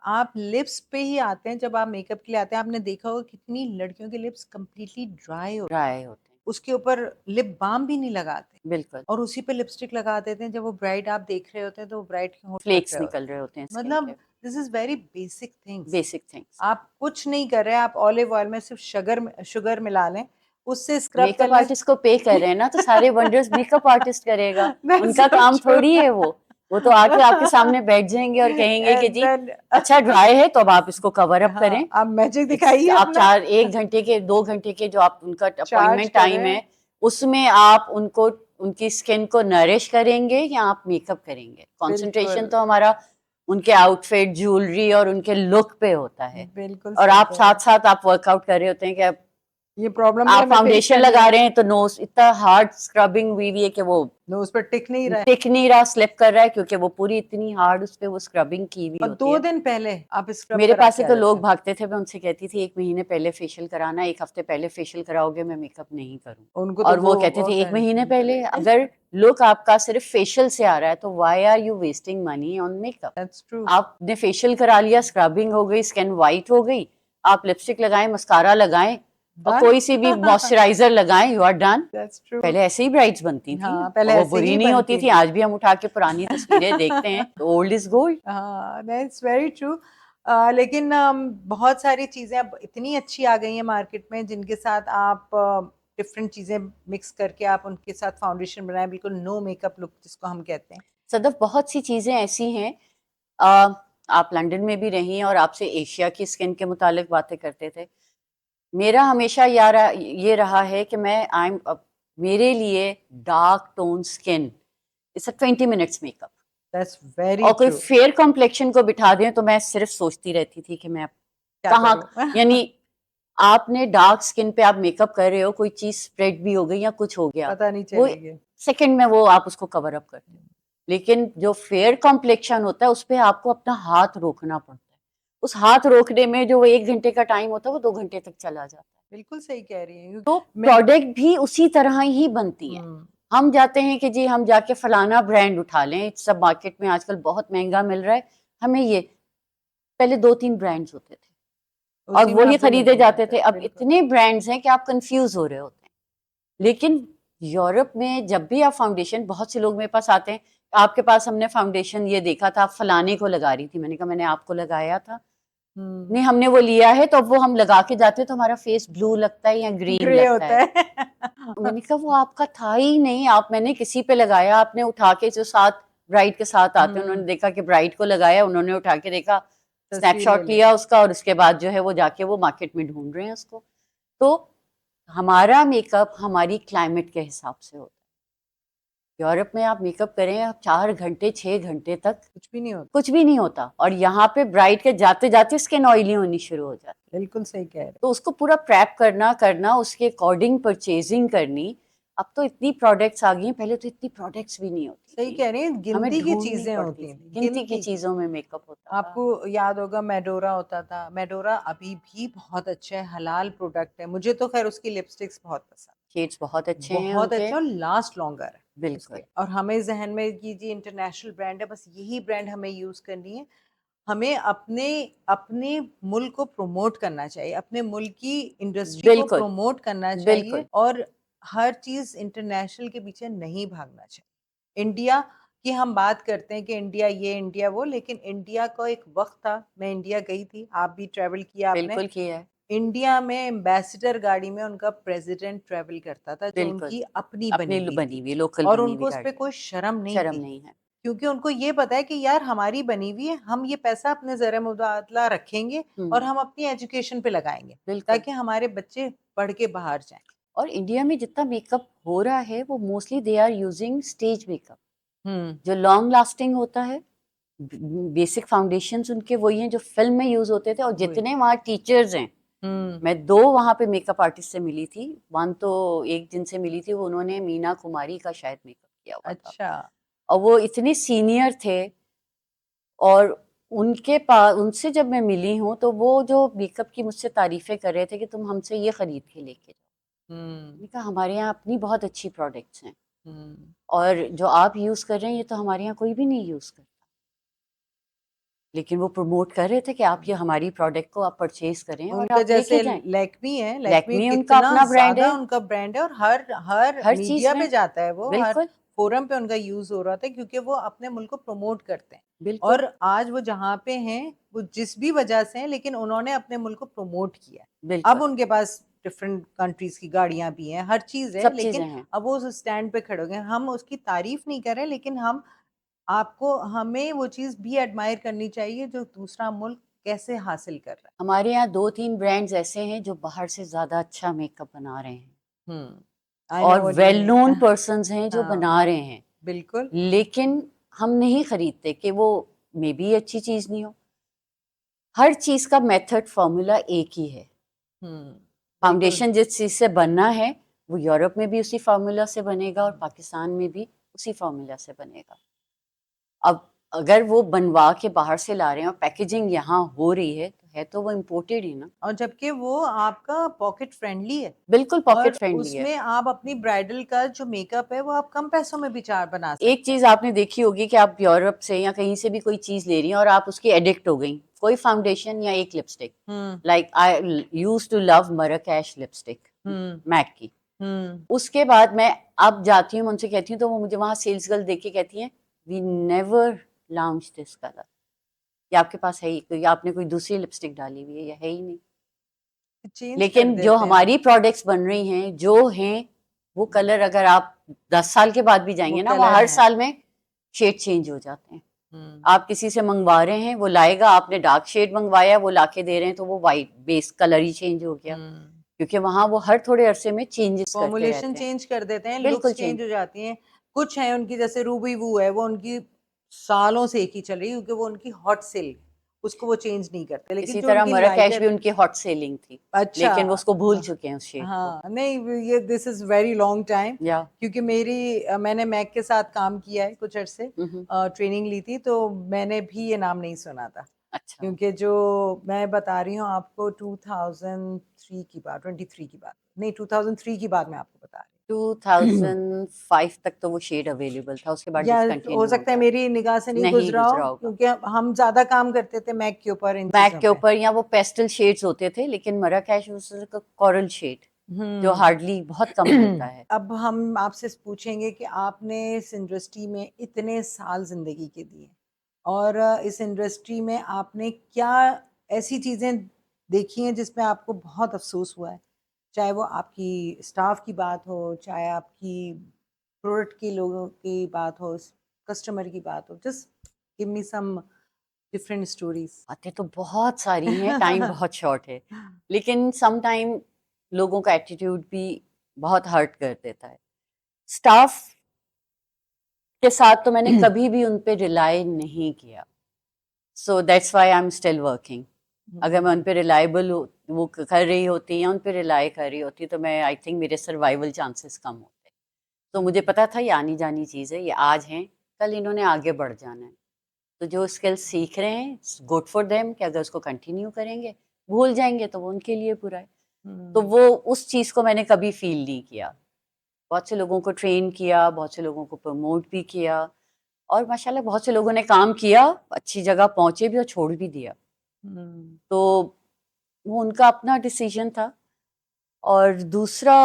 आप लिप्स पे ही आते हैं, जब आप मेकअप के लिए आते हैं, आपने देखा होगा कितनी लड़कियों के लिप्स कंप्लीटली ड्राई होते हैं। ड्राई होते हैं। उसके ऊपर लिप बाल्म भी नहीं लगाते बिल्कुल। और उसी पे लिपस्टिक लगा देते हैं। जब वो ब्राइड आप देख रहे होते हैं, तो वो ब्राइड के होंठ फट फ्लेक्स रहे निकल होते रहे होते हैं हैं। स्किन मतलब के। This is very basic things. Basic things. आप कुछ नहीं कर रहे हैं, आप ऑलिव ऑयल में सिर्फ शुगर मिला लें, उससे स्क्रब कर मेकअप लें। आर्टिस्ट को पे कर रहे हैं ना, तो सारे वंडर्स मेकअप आर्टिस्ट करेगा। दैट्स उनका सो काम ट्रू। थोड़ी है वो तो आके आपके सामने बैठ जाएंगे और कहेंगे कि एंड जी देन अच्छा ड्राई है तो अब आप इसको कवर अप करें। हाँ, आप मैजिक दिखाइए आप अपना, 1 घंटे के 2 घंटे के जो आप उनका चार्ज अपॉइंटमेंट टाइम है, करें। उसमें आप उनको उनकी स्किन को नरिश करेंगे या आप मेकअप करेंगे। कंसंट्रेशन बिल्कुल, तो हमारा उनके आउटफिट, ज्वेलरी और उनके लुक पे होता है। बिल्कुल और सही आप कह रहे साथ हैं। साथ आप वर्कआउट कर रहे होते हैं कि ये प्रॉब्लम आप फाउंडेशन लगा रहे हैं तो नोज इतना हार्ड स्क्रबिंग हुई हुई है कि वो नोज पर टिक नहीं रहा है। टिक नहीं रहा, स्लिप कर रहा है, क्योंकि वो पूरी इतनी हार्ड उस पे वो स्क्रबिंग की हुई और होती 2 है। दिन पहले आप स्क्रब मेरे करा पास के से आ तो जाते लोग हैं। भागते थे, मैं उनसे कहती थी 1 महीने पहले फेशियल कराना, 1 हफ्ते पहले फेशियल कराओगे, मैं मेकअप नहीं करूँ। उनको तो और वो कहते थे 1 महीने पहले। अगर लुक आपका सिर्फ फेशियल से आ रहा है तो why are you wasting money on makeup? That's true. आपने फेशियल करा लिया, स्क्रबिंग हो गई, स्किन वाइट हो गई, आप लिपस्टिक लगाएं, मस्कारा लगाएं और डन। कोई सी भी मॉइस्चराइजर लगाएं, you are done. That's true. पहले ऐसे ही ब्राइड्स बनती थी हाँ, ना, पहले और वो ऐसे बुरी ही नहीं होती बनती थी। थी। आज भी हम उठा के पुरानी तस्वीरें देखते हैं तो ओल्ड इज गोल्ड। हाँ, दैट्स वेरी ट्रू। लेकिन बहुत सारी चीज़ें अब इतनी अच्छी आ गई हैं मार्केट में, जिनके साथ आप डिफरेंट चीज़ें मिक्स करके आप उनके साथ फाउंडेशन बनाएं, बिल्कुल नो मेकअप लुक जिसको हम कहते हैं। सदफ, बहुत सी चीजें ऐसी हैं। अ, आप लंदन में भी रही हैं और आपसे एशिया की स्किन के मुतालिक बातें करते थे। मेरा हमेशा ये रहा है कि मेरे लिए dark tone skin it's a 20 minutes makeup. That's very और कोई ट्रू। फेयर कॉम्प्लेक्शन को बिठा दें तो मैं सिर्फ सोचती रहती थी कि मैं क्या कहाँ, करूँ? यानी आपने डार्क स्किन पे आप मेकअप कर रहे हो, कोई चीज स्प्रेड भी हो गई या कुछ हो गया, पता नहीं वो चलेगी। सेकंड में वो आप उसको कवर अप करते हो। लेकिन जो फेयर कॉम्प्लेक्शन होता है उस पे आपको अपना हाथ रोकना पड़ता है। उस हाथ रोकने में जो वो 1 घंटे का टाइम होता है वो 2 घंटे तक चला जाता है। बिल्कुल सही कह रही हैं। तो मैं प्रोडक्ट भी उसी तरह ही बनती है। हम जाते हैं कि जी हम जाके फलाना ब्रांड उठा लें, सब मार्केट में आजकल बहुत महंगा मिल रहा है, हमें ये, पहले 2-3 ब्रांड्स होते थे और उसी में वही आपको मिल खरीदे जाते जाता थे। है, अब बिल्कुल। इतने ब्रांड्स हैं कि आप कंफ्यूज हो रहे होते हैं। लेकिन यूरोप में जब भी आप फाउंडेशन, बहुत से लोग मेरे पास आते हैं, आपके पास हमने फाउंडेशन ये देखा था, आप फलाने को लगा रही थी। मैंने कहा मैंने आपको लगाया था? नहीं, हमने वो लिया है। तो अब वो हम लगा के जाते हैं तो हमारा फेस ब्लू लगता है या ग्रीन ग्रे लगता होता है। है। तो मैंने कहा वो आपका था ही नहीं, आप मैंने किसी पे लगाया, आपने उठा के, जो साथ ब्राइड के साथ आते हैं उन्होंने देखा कि ब्राइड को लगाया, उन्होंने उठा के देखा, तस्वीर ले स्नैपशॉट ली। लिया उसका, और उसके बाद जो है वो जाके वो मार्केट में ढूंढ रहे हैं उसको। तो हमारा मेकअप हमारी क्लाइमेट के हिसाब से होता है। यूरोप में आप मेकअप करें, आप 4 घंटे 6 घंटे तक कुछ भी नहीं होता। कुछ भी नहीं होता, और यहाँ पे ब्राइड के जाते जाते स्किन ऑयली होनी शुरू हो जाती है। बिल्कुल सही कह रहे तो उसको पूरा प्रैप करना उसके अकॉर्डिंग परचेजिंग करनी। अब तो इतनी प्रोडक्ट्स आ गई हैं, पहले तो इतनी प्रोडक्ट्स भी नहीं होती सही थी, कह रही हैं, हमें गिनती की ढूंढनी चीजें पड़ती होती थी, हैं, गिनती की गिनती। चीजों में मेकअप होता था। आपको याद होगा मेडोरा होता था। मेडोरा अभी भी बहुत अच्छा है, हलाल प्रोडक्ट है। मुझे तो खैर उसकी लिपस्टिक्स बहुत पसंद शेड्स बहुत है, अच्छे हैं बहुत उनके। अच्छा, और लास्ट लॉन्गर है बिल्कुल उसके। और हमें जहन में कि जी इंटरनेशनल ब्रांड है, बस यही ब्रांड हमें यूज करनी है। हमें अपने अपने मुल्क को प्रमोट करना चाहिए, अपने मुल्क की इंडस्ट्री को बिल्कुल प्रमोट करना चाहिए, बिल्कुल और हर चीज इंटरनेशनल के पीछे नहीं भागना चाहिए। इंडिया की हम बात करते हैं कि इंडिया ये इंडिया वो, लेकिन इंडिया का एक वक्त था, मैं इंडिया गई थी, आप भी ट्रैवल किया आपने। बिल्कुल किया है। इंडिया में एम्बेसडर गाड़ी में उनका प्रेसिडेंट ट्रैवल करता था, जो बिल्कुल उनकी अपनी बनी अपनी हुई बनी थी, हुई लोकल और बनी हुई उनको उस पे गाड़ी है, कोई शर्म नहीं शर्म थी, नहीं है। क्योंकि उनको ये पता है कि यार हमारी बनी हुई है, हम ये पैसा अपने ज़र मुबादला रखेंगे और हम अपनी एजुकेशन पे लगाएंगे, बिल्कुल। ताकि हमारे बच्चे पढ़ के बाहर जाएं। और इंडिया में जितना मेकअप हो रहा है वो mostly they are using stage makeup, hmm. जो लॉन्ग लास्टिंग होता है। बेसिक फाउंडेशंस उनके वही हैं जो फिल्म में यूज होते थे। और वही। जितने वहाँ टीचर्स हैं, हम्म। मैं 2 वहाँ पे मेकअप आर्टिस्ट से मिली थी। वन तो एक जिनसे मिली थी वो, उन्होंने मीना कुमारी का शायद मेकअप किया हुआ था, अच्छा। और वो इतने सीनियर थे। और उनके पास, उनसे जब मैं मिली हूँ तो वो जो मेकअप की मुझसे तारीफें कर रहे थे कि तुम हमसे ये खरीद के लेके जाओ। हम्म। मैंने कहा हमारे यहाँ अपनी बहुत अच्छी प्रोडक्ट्स हैं, हम्म। और जो आप यूज कर रहे हैं ये तो हमारे यहाँ कोई भी नहीं यूज करता। लेकिन वो प्रमोट कर रहे थे कि आप ये हमारी प्रोडक्ट को आप परचेज करें और उनका आप लेके जैसे जाएं। लैक्मी है, लैक्मी लैक्मी उनका कितना अपना ब्रांड ज्यादा है, उनका ब्रांड है, और हर हर हर चीज मीडिया में। पे जाता है, वो हर बिल्कुल फोरम पे उनका यूज हो रहा था, क्योंकि वो अपने मुल्क को प्रमोट करते हैं। बिल्कुल और आज वो जहाँ पे हैं, वो जिस भी वजह से हैं, लेकिन उन्होंने अपने मुल्क को प्रमोट किया है। अब बिल्कुल उनके पास डिफरेंट कंट्रीज की गाड़ियां भी हैं, हर चीज है, सब चीजें लेकिन हैं। अब वो उस स्टैंड पे खड़े हो गए हैं। हम उसकी तारीफ नहीं कर रहे, लेकिन हम आपको हमें वो चीज भी एडमायर करनी चाहिए जो दूसरा मुल्क कैसे हासिल कर रहा हमारे यहाँ 2-3 ब्रांड्स ऐसे हैं जो बाहर से ज्यादा अच्छा मेकअप बना रहे हैं, है। आई नो और what you well mean. Known persons हैं जो हाँ, बना रहे हैं। बिल्कुल। लेकिन हम नहीं खरीदते कि वो मे बी अच्छी चीज नहीं हो। हर चीज का मेथड फॉर्मूला एक ही है। हम्म। फाउंडेशन जिस चीज़ से बनना है वो यूरोप में भी उसी फार्मूला से बनेगा और पाकिस्तान में भी उसी फार्मूला से बनेगा। अब अगर वो बनवा के बाहर से ला रहे हैं और पैकेजिंग यहाँ हो रही है तो वो इम्पोर्टेड ही ना। और जबकि वो आपका पॉकेट फ्रेंडली है बिल्कुल पॉकेट और फ्रेंडली है। उसमें आप अपनी ब्राइडल का जो मेकअप है वो आप कम पैसों में भी चार बना सकते एक चीज आपने देखी होगी कि आप यूरोप से या कहीं से भी कोई चीज ले रही हैं और आप उसकी एडिक्ट हो गई, कोई फाउंडेशन या एक लिपस्टिक। हैं। Like I use to love Marrakesh lipstick hmm MAC की। हम्म उसके बाद मैं अब जाती हूँ, उनसे कहती हूँ तो वो मुझे वहां सेल्स गर्ल देख के कहती हैं we never launch this colour. ये आपके पास है ही कोई, आपने कोई दूसरी लिपस्टिक डाली हुई है या है ही नहीं। चेंज कर लेकिन जो देते हैं हमारी प्रोडक्ट्स बन रही हैं जो हैं वो कलर अगर आप 10 साल के बाद भी वो जाएंगे ना वो कलर हर है। साल में शेड चेंज हो जाते हैं। हम्म आप किसी से मंगवा रहे हैं वो लाएगा, आपने डार्क शेड मंगवाया वो लाके दे रहे हैं तो वो वाइट बेस कलर ही चेंज हो गया, क्योंकि वहां वो हर थोड़े अरसे में चेंजेस करते फॉर्मुलेशन रहते हैं। चेंज कर देते हैं, बिल्कुल लुक्स चेंज। चेंज हो जाती हैं। कुछ है उनकी जैसे रूबी वू है, वो उनकी सालों से एक ही चल रही है क्योंकि वो उनकी हॉट सेल, उसको वो चेंज नहीं करते। लेकिन इसी जो तरह उनकी मराकेश भी लाइटर, उनकी हॉट सेलिंग थी, अच्छा, लेकिन वो उसको भूल चुके हैं उस शेड को। हाँ नहीं, ये this is very long time, या क्योंकि मैंने मैक के साथ काम किया है कुछ अरसे, ट्रेनिंग ली थी, तो मैंने भी ये नाम नहीं सुना था। अच्छा। क्योंकि जो मैं बता रही हूँ आपको 2003 की बात, 23 की बात नहीं, 2003 की बात मैं आपको बता रही 2005 तक तो वो शेड अवेलेबल था, उसके बाद हूँ। या हो डिसकंटिन्यू हो सकता है गया। मेरी निगाह से नहीं नहीं गुजरा हो, गुजरा होगा। क्योंकि हम ज्यादा काम करते थे मैक के ऊपर, इन बैक चीजों के पे। ऊपर या वो पेस्टल शेड्स होते थे, लेकिन मराकेश का कोरल शेड जो हम्म हार्डली बहुत कम होता है। अब हम आपसे पूछेंगे कि आपने इस इंडस्ट्री में इतने साल जिंदगी के दिए और इस इंडस्ट्री में आपने क्या ऐसी चीजें देखी हैं जिसमें आपको बहुत अफसोस हुआ है, चाहे वो आपकी स्टाफ की बात हो, चाहे आपकी प्रोडक्ट के लोगों की बात हो, कस्टमर की बात हो, just give me some different stories. बातें तो बहुत सारी हैं, टाइम बहुत शॉर्ट है, लेकिन सम टाइम लोगों का एटीट्यूड भी बहुत हर्ट कर देता है। स्टाफ के साथ तो मैंने कभी भी उन पे रिलाई नहीं किया, so that's why I am still working. अगर मैं उन पे रिलायबल वो कर रही होती या उन पे रिलाई कर रही होती तो मैं आई थिंक मेरे सर्वाइवल चांसेस कम होते। तो मुझे पता था ये आनी जानी चीज़ है, ये आज है कल इन्होंने आगे बढ़ जाना है। तो जो स्किल्स सीख रहे हैं गुड फॉर देम, कि अगर उसको कंटिन्यू करेंगे, भूल जाएंगे तो वो उनके लिए बुरा है। तो वो उस चीज़ को मैंने कभी फील नहीं किया। बहुत से लोगों को ट्रेन किया, बहुत से लोगों को प्रमोट भी किया और माशाल्लाह बहुत से लोगों ने काम किया, अच्छी जगह पहुंचे भी और छोड़ भी दिया। तो वो उनका अपना डिसीजन था। और दूसरा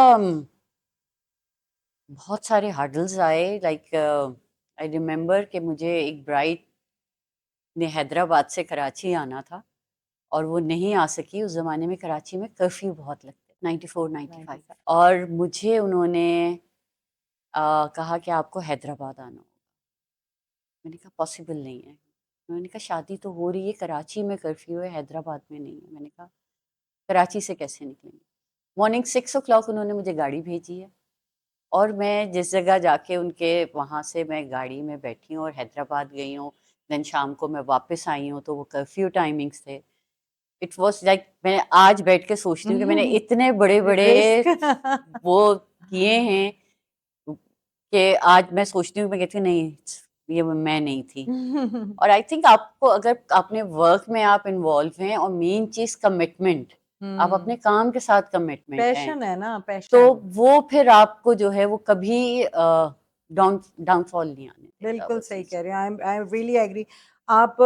बहुत सारे हर्डल्स आए, लाइक आई रिमेम्बर कि मुझे एक ब्राइड ने हैदराबाद से कराची आना था और वो नहीं आ सकी। उस ज़माने में कराची में कर्फ्यू बहुत लगते, 94 95, और मुझे उन्होंने कहा कि आपको हैदराबाद आना होगा। मैंने कहा पॉसिबल नहीं है। उन्होंने कहा शादी तो हो रही है, कराची में कर्फ्यू है, हैदराबाद में नहीं है। मैंने कहा कराची से कैसे निकलेंगे। मॉर्निंग 6 o'clock उन्होंने मुझे गाड़ी भेजी है और मैं जिस जगह जाके उनके वहाँ से मैं गाड़ी में बैठी हूँ और हैदराबाद गई हूँ, देन शाम को मैं वापस आई हूँ तो वो कर्फ्यू टाइमिंग्स थे। इट वाज लाइक मैं आज बैठ के सोचती हूँ कि मैंने इतने बड़े बड़े रिस्क वो किए हैं कि आज मैं सोचती हूँ, मैं कहती हूँ नहीं ये मैं नहीं थी। और आई थिंक आपको अगर अपने वर्क में आप इन्वॉल्व हैं और मेन चीज कमिटमेंट, आप अपने काम के साथ कमिटमेंट हैं, पैशन है ना, तो पैशन। वो फिर आपको जो है वो कभी डाउनफॉल नहीं आने देता बिल्कुल वो सही चीज। कह रहे हैं, आई रियली एग्री। आप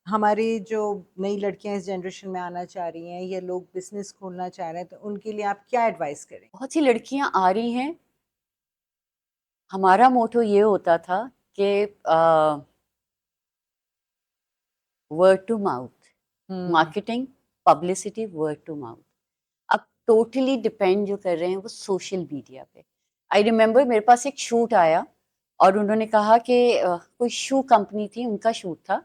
हमारी जो नई लड़कियां इस जनरेशन में आना चाह रही हैं, ये लोग बिजनेस खोलना चाह रहे हैं, तो उनके लिए आप क्या एडवाइस करें? बहुत सी लड़कियां आ रही हैं। हमारा मोटो ये होता था कि word to mouth hmm marketing, publicity, word to mouth. अब टोटली डिपेंड जो कर रहे हैं वो सोशल मीडिया पे। आई रिमेम्बर मेरे पास एक शूट आया और उन्होंने कहा कि कोई शू कंपनी थी, उनका शूट था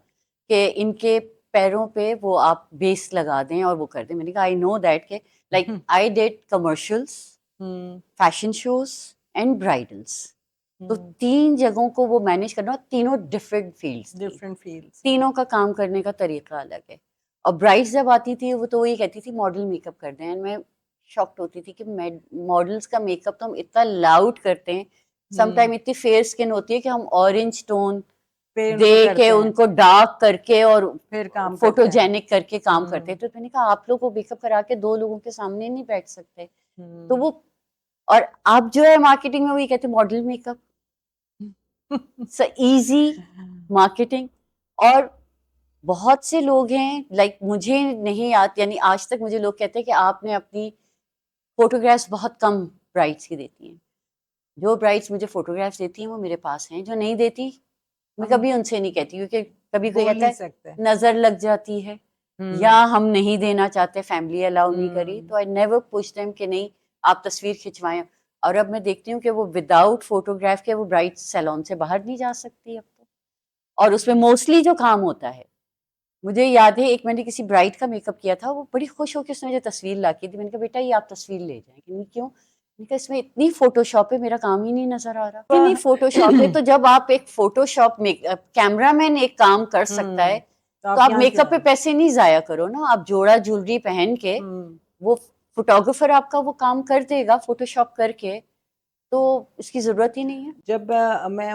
कि इनके पैरों पे वो आप बेस लगा दें और वो कर दें। मैंने कहा आई नो दैट के like I did commercials, fashion shows and bridals. तो 3 जगहों को वो मैनेज करना, और तीनों डिफरेंट फील्ड्स थी, डिफरेंट फील्ड्स। तीनों का काम करने का तरीका अलग है। और ब्राइड्स जब आती थी वो तो वही कहती थी मॉडल मेकअप कर दें, एंड मैं शॉक्ड होती थी कि मॉडल्स का मेकअप तो हम इतना लाउड करते हैं, समटाइम इतनी फेयर स्किन होती है कि हम ऑरेंज टोन पे उनको दे करते के हैं, उनको डार्क करके और फिर काम करते हैं। फोटोजेनिक करके काम करते हैं। तो मैंने कहा आप लोग वो मेकअप करा के 2 लोगों के सामने नहीं बैठ सकते। तो वो, और आप जो है मार्केटिंग में वही कहते हैं मॉडल मेकअप, इजी मार्केटिंग। और बहुत से लोग हैं, लाइक मुझे नहीं याद, यानी आज तक मुझे लोग कहते हैं कि आपने अपनी फोटोग्राफ्स बहुत कम ब्राइड्स की देती हैं। जो ब्राइड्स मुझे फोटोग्राफ्स देती हैं वो मेरे पास हैं, जो नहीं देती मैं हम कभी उनसे नहीं कहती, क्योंकि कभी कोई बोल कहता नहीं है सकते। नजर लग जाती है या हम नहीं देना चाहते, फैमिली अलाउ नहीं करी, तो आई नेवर पुश देम कि नहीं आप तस्वीर खिंचवाएं। और अब मैं देखती हूँ कि वो विदाउट फोटोग्राफ के वो ब्राइड सैलून से बाहर नहीं जा सकती अब तो। और उसमें मोस्टली जो काम होता है, मुझे याद है एक मैंने किसी ब्राइड का मेकअप किया था, वो बड़ी खुश होकर उसने मुझे तस्वीर ला के दी। मैंने कहा बेटा ये आप तस्वीर ले जाएं। कि क्यों? मैंने कहा इसमें इतनी फोटोशॉप है, मेरा काम ही नहीं नजर आ रहा। इतनी फोटोशॉप है, तो जब आप एक फोटोशॉप में कैमरामैन एक काम कर सकता है, तो आप मेकअप पे पैसे नहीं जाया करो ना। आप जोड़ा ज्वेलरी पहन के वो फोटोग्राफर आपका वो काम कर देगा फोटोशॉप करके, तो इसकी जरूरत ही नहीं है। जब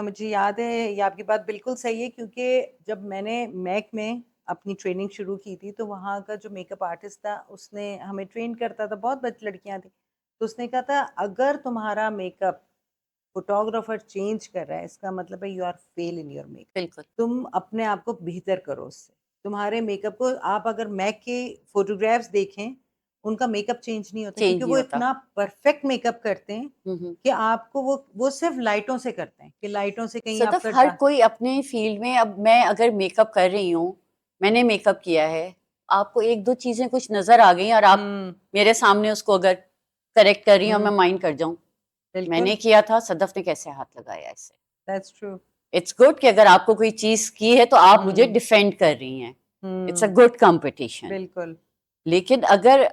मुझे याद है, ये आपकी बात बिल्कुल सही है, क्योंकि जब मैंने मैक में अपनी ट्रेनिंग शुरू की थी, तो वहाँ का जो मेकअप आर्टिस्ट था उसने हमें ट्रेन करता था, बहुत बड़ी लड़कियाँ थी, तो उसने कहा था अगर तुम्हारा मेकअप फोटोग्राफर चेंज कर रहा है, इसका मतलब है you are fail in your makeup. बिल्कुल तुम अपने आप को बेहतर करो उससे। तुम्हारे मेकअप को, आप अगर मैक के फोटोग्राफ्स देखें, उनका मेकअप चेंज नहीं होता, चेंज क्योंकि नहीं वो होता। इतना परफेक्ट मेकअप करते हैं कि आपको वो सिर्फ लाइटों से करते हैं, कि लाइटों से कहीं सदफ, आपका हर कोई अपने फील्ड में, अब मैं अगर मेकअप कर रही हूँ, मैंने मेकअप किया है, आपको 1-2 चीजें कुछ नजर आ गई और आप मेरे सामने उसको अगर करेक्ट कर रही हैं और मैं माइंड कर जाऊं, मैंने किया था, सदफ ने कैसे हाथ लगाया इससे। That's true. इट्स गुड कि अगर आपको कोई चीज की है तो आप मुझे डिफेंड कर रही हैं, इट्स अ गुड कंपटीशन। बिल्कुल। लेकिन अगर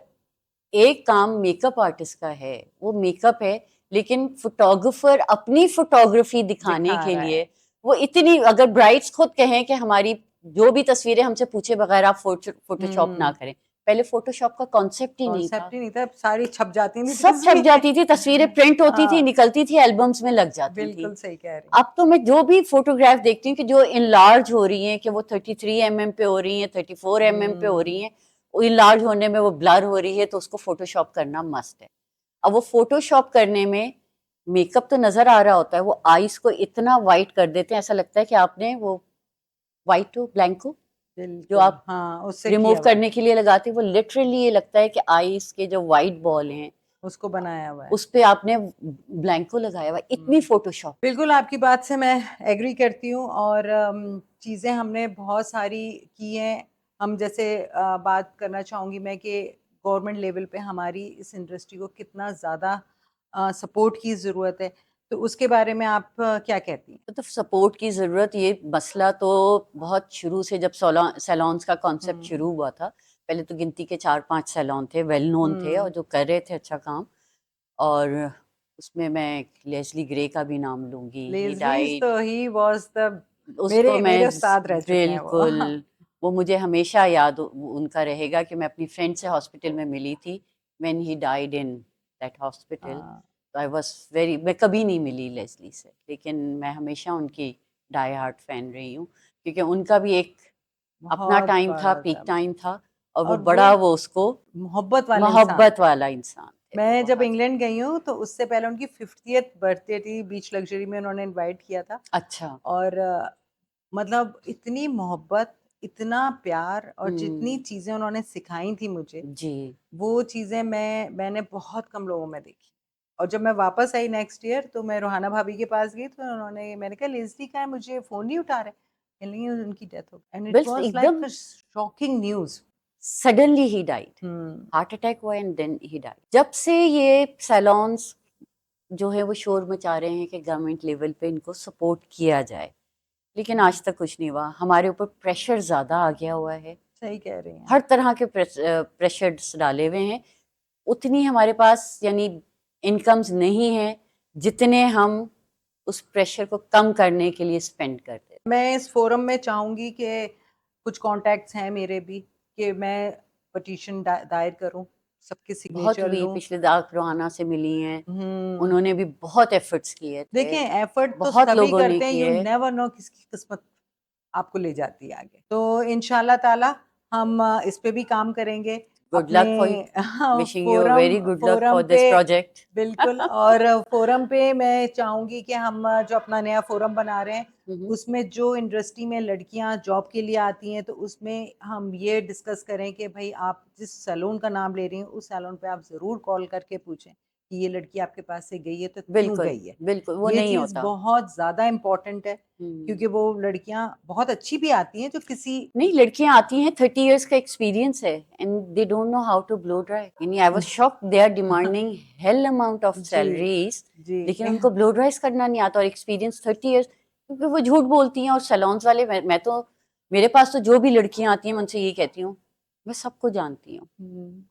एक काम मेकअप आर्टिस्ट का है, वो मेकअप है, लेकिन फोटोग्राफर अपनी फोटोग्राफी दिखाने दिखा के रहा लिए है। वो इतनी, अगर ब्राइड्स खुद कहें कि हमारी जो भी तस्वीरें हमसे पूछे बगैर आप फोटोशॉप ना करें, पहले फोटोशॉप का कॉन्सेप्ट ही नहीं था, कॉन्सेप्ट ही नहीं था, सारी छप जाती थी सब छप जाती थी, तस्वीरें प्रिंट होती थी, हाँ, निकलती थी, एल्बम्स में लग जाती थी। बिल्कुल सही कह रही हैं। अब तो मैं जो भी फोटोग्राफ देखती हूँ कि जो इनलार्ज हो रही हैं, कि वो 33 mm पे हो रही हैं, 34 mm पे हो रही हैं, वो इनलार्ज होने में वो ब्लर हो रही है, तो उसको फोटोशॉप करना मस्ट है। अब वो फोटोशॉप करने में मेकअप तो नजर आ रहा होता है, वो आईज को इतना वाइट कर देते हैं, ऐसा लगता है कि आपने वो व्हाइट ब्लैंको जो बिल्कुल, आप हाँ, उससे रिमूव किया हुआ है, करने के लिए लगाते हैं, वो लिटरली ये लगता है कि आईज के जो व्हाइट बॉल हैं उसको बनाया हुआ है। उस पे आपने ब्लैंको लगाया हुआ है। इतनी फोटोशॉप। बिल्कुल आपकी बात से मैं एग्री करती हूँ, और चीज़ें हमने बहुत सारी की हैं। हम जैसे बात करना चाहूँगी मैं कि गवर्नमेंट लेवल पे हमारी इस इंडस्ट्री को कितना ज़्यादा सपोर्ट की ज़रूरत है, तो उसके बारे में आप क्या कहती हैं? तो सपोर्ट की ज़रूरत, ये मसला तो बहुत शुरू से, जब सैलॉन्स का कॉन्सेप्ट शुरू हुआ था, पहले तो गिनती के 4-5 सैलॉन थे, वेल नोन थे और जो कर रहे थे अच्छा काम। और उसमें मैं लेस्ली ग्रे का भी नाम लूंगी, ही लेज़लीज़ डाइड। तो ही वाज़ द उसको मैं मेरे उस्ताद रह चुके हैं वो। बिल्कुल, वो मुझे हमेशा याद उनका रहेगा कि मैं अपनी फ्रेंड से हॉस्पिटल में मिली थी when he died in that hospital. हाँ, तो आई वाज वेरी, मैं कभी नहीं मिली लेस्ली से, लेकिन मैं हमेशा उनकी डाई हार्ट फैन रही हूँ, क्योंकि उनका भी एक अपना बहुत टाइम था, बड़ा पीक था टाइम था, और वो और वो बड़ा, वो उसको मोहब्बत वाले इंसान मोहब्बत थे। वाला इंसान थे मैं जब बहुत। इंग्लैंड गई हूँ तो उससे पहले उनकी 50th बर्थडे थी, बीच लग्जरी में उन्होंने इनवाइट किया था, अच्छा। और मतलब इतनी मोहब्बत, इतना प्यार, और जितनी चीज़ें उन्होंने सिखाई थी मुझे, जी। वो चीज़ें मैंने बहुत कम लोगों में देखी। और जब मैं वापस आई नेक्स्ट ईयर, तो मैं रोहाना भाभी के पास गई, तो मैंने कहा लेज़ली कहाँ है, मुझे फ़ोन नहीं उठा रहे। कह रही हैं उनकी डेथ हो गई, एंड इट बस वाज़ लाइक एकदम अ shocking news. Suddenly he died, hmm, heart attack हुआ एंड देन ही डाइड। जब से ये सैलॉन्स जो है वो शोर मचा रहे हैं कि गवर्नमेंट लेवल पे इनको सपोर्ट किया जाए, लेकिन आज तक कुछ नहीं हुआ। हमारे ऊपर प्रेशर ज़्यादा आ गया हुआ है, सही कह रही हैं हर आप। तरह के प्रेशर्स डाले हुए हैं। उतनी हमारे पास यानी इनकम्स नहीं है जितने हम उस प्रेशर को कम करने के लिए स्पेंड करते हैं। मैं इस फोरम में चाहूँगी कि कुछ कॉन्टैक्ट्स हैं मेरे भी, कि मैं पिटीशन दायर करूँ सबके बहुत सिग्नेचर हुई, लूँ। पिछले दाग रोहाना से मिली हैं, हुँ। उन्होंने भी बहुत एफर्ट्स किए थे, देखें एफर्ट तो बहुत सभी लोगों ने करते हैं, यू किए। नेवर नो किसकी किस्मत आपको ले जाती है आगे। तो इंशाल्लाह ताला हम इस पे भी काम करेंगे। गुड अपने luck for wishing you forum very good luck forum for पे दिस प्रोजेक्ट। बिल्कुल और फ़ोरम पे मैं चाहूँगी कि हम जो अपना नया फ़ोरम बना रहे हैं, उसमें जो इंडस्ट्री में लड़कियाँ जॉब के लिए आती हैं, तो उसमें हम ये डिस्कस करें कि भई आप जिस सैलून का नाम ले रही हैं, उस सैलून पे आप ज़रूर कॉल करके पूछें कि ये लड़की आपके पास से गई है तो क्यों बिल्कुल, गई है? बिल्कुल, वो ये नहीं चीज़ होता। बहुत ज़्यादा इम्पोर्टेंट है, हुँ। क्योंकि वो लड़कियाँ बहुत अच्छी भी आती हैं जो किसी नहीं, लड़कियाँ आती हैं, 30 इयर्स का एक्सपीरियंस है and they don't know how to blow dry. यानी I was shocked, they are demanding hell amount of जी, सैलरीज़, जी। लेकिन उनको ब्लो ड्राइज़ करना नहीं आता और एक्सपीरियंस 30 इयर्स, क्योंकि वो झूठ बोलती हैं। और सैलून्स वाले, मैं तो, मेरे पास तो जो भी लड़कियाँ आती हैं, मैं उनसे यही कहती हूँ, मैं सबको जानती हूँ।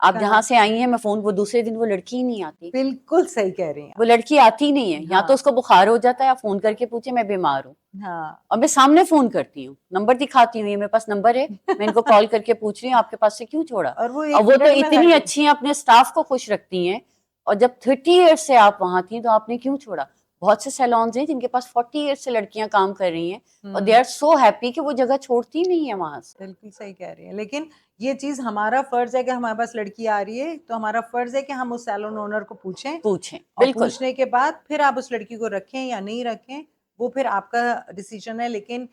आप का जहाँ से आई हैं, मैं फ़ोन, वो दूसरे दिन वो लड़की ही नहीं आती। बिल्कुल सही कह रही हैं वो आप। लड़की आती ही नहीं है, या तो हाँ, उसको बुखार हो जाता है या फ़ोन करके पूछे मैं बीमार हूँ। हाँ। और मैं सामने फ़ोन करती हूँ, नंबर दिखाती हूँ, ये मेरे पास नंबर है, मैं इनको कॉल करके पूछ रही हूँ आपके पास से क्यों छोड़ा? और वो और 1 वो तो मिनट में इतनी हट अच्छी हैं, अपने स्टाफ को खुश रखती हैं। और जब 30 इयर्स से आप वहाँ थी, तो आपने क्यों छोड़ा? बहुत से सैलून्स हैं जिनके पास 40 इयर्स से लड़कियाँ काम कर रही हैं और दे हुँ, आर सो हैप्पी कि वो जगह छोड़ती नहीं है वहाँ से। बिल्कुल सही कह रही हैं। लेकिन ये चीज़ हमारा फ़र्ज़ है कि हमारे पास लड़की आ रही है, तो हमारा फ़र्ज़ है कि हम उस सैलून ओनर को पूछें पूछें, और बिल्कुल। पूछने के बाद फिर आप उस लड़की को रखें या नहीं रखें, वो फिर आपका डिसीज़न है। लेकिन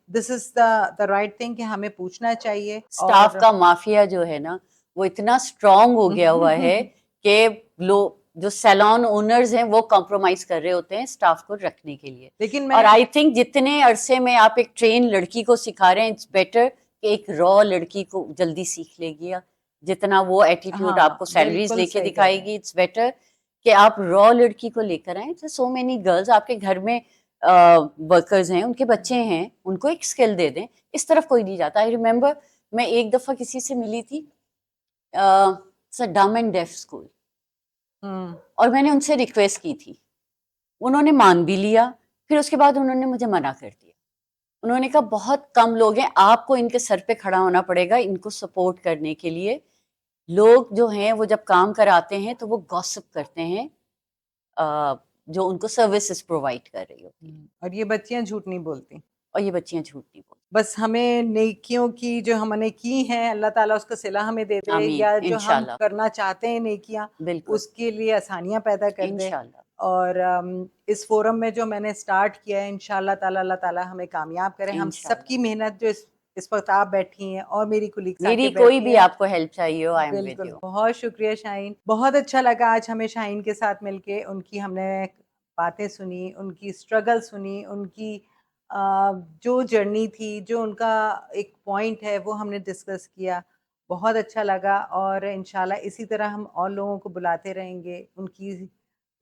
this is the right thing कि हमें पूछना चाहिए स्टाफ और का माफिया जो है ना, वो इतना स्ट्रांग हो गया हुआ है कि लोग, जो सैलून ओनर्स हैं, वो कॉम्प्रोमाइज कर रहे होते हैं स्टाफ को रखने के लिए। लेकिन और मैं आई थिंक जितने अरसे में आप एक ट्रेन लड़की को सिखा रहे हैं, इट्स बेटर कि एक रॉ लड़की को जल्दी सीख लेगी। या जितना वो एटीट्यूड आपको हाँ, सैलरीज बिल्कुल लेके सही कह रहे हैं। दिखाएगी, इट्स बेटर कि आप रॉ लड़की को लेकर आए। सो मेनी गर्ल्स आपके घर में वर्कर्स हैं, उनके बच्चे हैं, उनको एक स्किल दे दें। इस तरफ कोई नहीं जाता। आई रिमेम्बर, मैं एक दफ़ा किसी से मिली थी, डम एंड डेफ स्कूल, हुँ, और मैंने उनसे रिक्वेस्ट की थी। उन्होंने मान भी लिया, फिर उसके बाद उन्होंने मुझे मना कर दिया। उन्होंने कहा बहुत कम लोग हैं, आपको इनके सर पे खड़ा होना पड़ेगा इनको सपोर्ट करने के लिए। लोग जो हैं वो जब काम कराते हैं तो वो गॉसिप करते हैं, अ, जो उनको सर्विसेज प्रोवाइड कर रही होती हैं। और ये बच्चियाँ झूठ नहीं बोलती। और ये बच्चियां झूठ नहीं बोलती। बस हमें नेकियों की जो हमने की हैं अल्लाह ताला उसका सिला हमें दे दे आमीन, या जो हम इंशाल्लाह। करना चाहते हैं नेकियां बिल्कुल, उसके लिए आसानियां पैदा कर दे। इंशाल्लाह। और इस फोरम में जो मैंने स्टार्ट किया है इंशाल्लाह ताला अल्लाह ताला हमें कामयाब करें। हम इंशाल्लाह। सबकी मेहनत जो इस वक्त आप बैठी हैं और मेरी कुलीग्स आके मेरी कोई बैठी भी हैं। आपको हेल्प चाहिए हो, आई एम विद बिल्कुल, यू। बहुत शुक्रिया शाहीन। बहुत अच्छा लगा आज हमें शाहीन के साथ मिलके, उनकी हमने बातें सुनी, उनकी स्ट्रगल सुनी, उनकी अ, जो जर्नी थी, जो उनका एक पॉइंट है, वो हमने डिस्कस किया। बहुत अच्छा लगा और इंशाल्लाह इसी तरह हम और लोगों को बुलाते रहेंगे, उनकी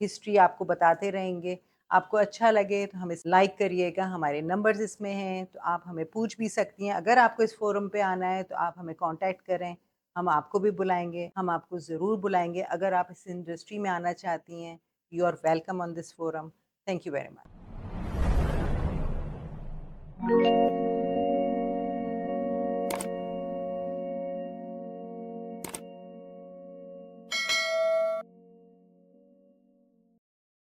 हिस्ट्री आपको बताते रहेंगे। आपको अच्छा लगे तो हमें लाइक करिएगा, हमारे नंबर्स इसमें हैं, तो आप हमें पूछ भी सकती हैं। अगर आपको इस फोरम पे आना है, तो आप हमें कॉन्टैक्ट करें। हम आपको भी बुलाएँगे, हम आपको ज़रूर बुलाएँगे। अगर आप इस इंडस्ट्री में आना चाहती हैं, you are welcome on this forum. Thank you very much.